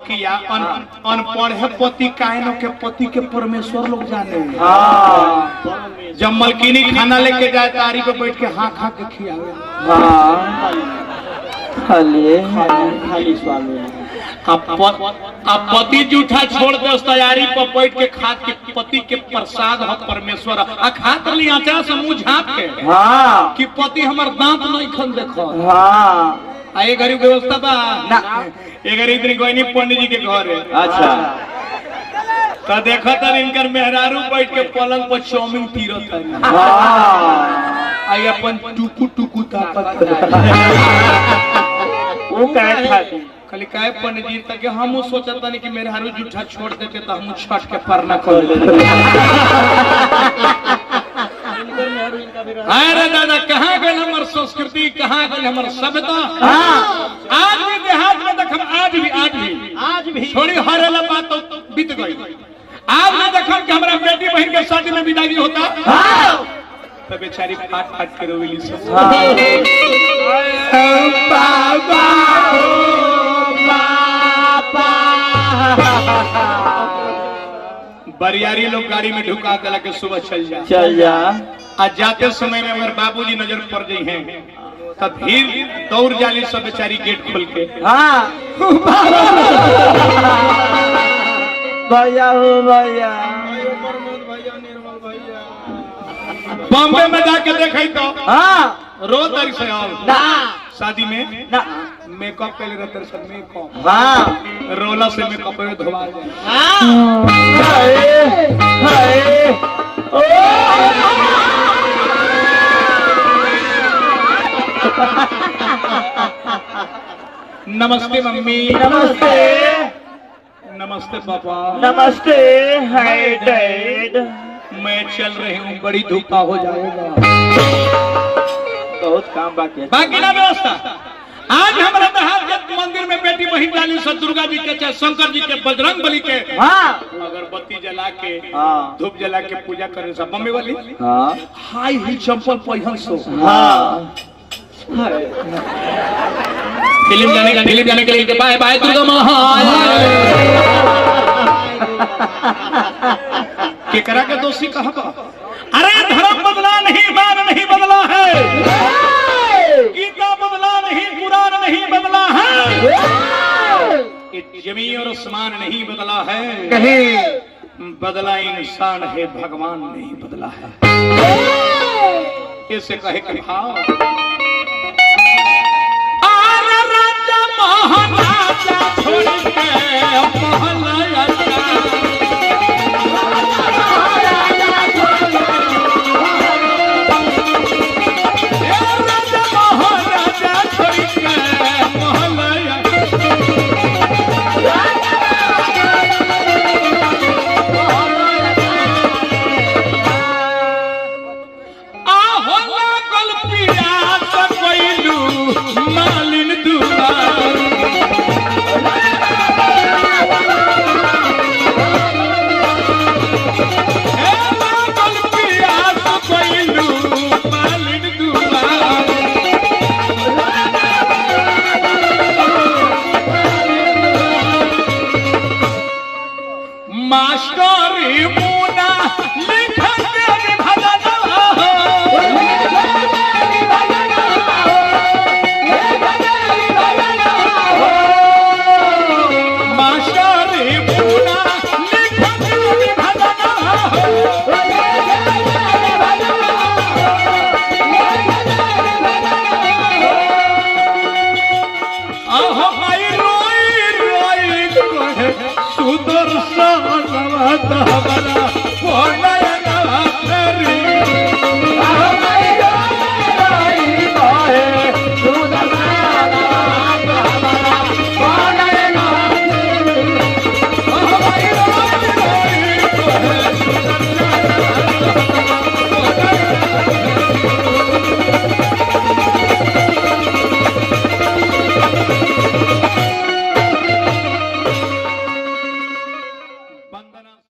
किया अनपढ़ है पति कायनो के पति के परमेश्वर लोग जाने। जब मलकिनी खाना लेके जाए तारी पे बैठ के हाँ खा के खियावे। खाली स्वामी अब पति जूठा छोड़ दे उस तैयारी पर बैठ के खा के पति के प्रसाद हो परमेश्वर आ खात ली आचा से मुंह झाँप के कि पति हमार दांत नहीं खन देखो। आए घरी व्यवस्था बा ना ए घरी इतनी कोई नहीं पंडित जी के घर है। अच्छा तो देखा था इनकर मेहरारू बैठ के पलंग पर चाउमीन तीरत है। आई अपन टुकु टुकु ताकत वो काय खाती खाली काय पंडित जी तक हम सोचता नहीं कि मेरे हारू जूठा छोड़ देते तो हम छठ के परना कर लेते। अरे दादा कहाँ गए हमारे संस्कृति, कहाँ गए हमारे सभ्यता। आज भी देहात में देख आज भी छोड़ी हरेला बात तो बीत गई। आज ना देखो कि हमारा बेटी बहन के शादी में विदाई होता तो बेचारी फाट फाट के रोवेली सब। बरियारी लोग गाड़ी में ढुका दिला के सुबह चल जा। आज जाते समय में अगर बाबूजी नजर पड़ गई हैं तब भीड़ दौड़ जाली सब बेचारी गेट खोल के। भैया हो भैया बॉम्बे में जाके देखे तो रो तारी से शादी में ना मेकअप पहले रहते सब मेकअप रोला से मेकअप धोवा नमस्ते मम्मी नमस्ते नमस्ते पापा नमस्ते हाय डैड मैं चल रही हूँ बड़ी धूपा हो जाएगा। बहुत काम बाकी ना व्यवस्था। आज हमारा देहात मंदिर में बेटी बहन डाली सब दुर्गा जी के चाहे शंकर जी के बजरंग बली के अगरबत्ती जला के धूप जला के पूजा करे सब मम्मी वाली हाई हिल चंपल पहिन सो फिल्म जाने के लिए बाय बाय दुर्गा माँ केकरा के दोषी कहा। अरे धर्म बदला नहीं, ईमान नहीं बदला है, गीता बदला नहीं, कुरान नहीं बदला है, जमीन और आसमान नहीं बदला है, कहीं बदला इंसान है, भगवान नहीं बदला है। इसे कहे कि भाव राजा महाराजा छोड़ के महल मास्टर मुना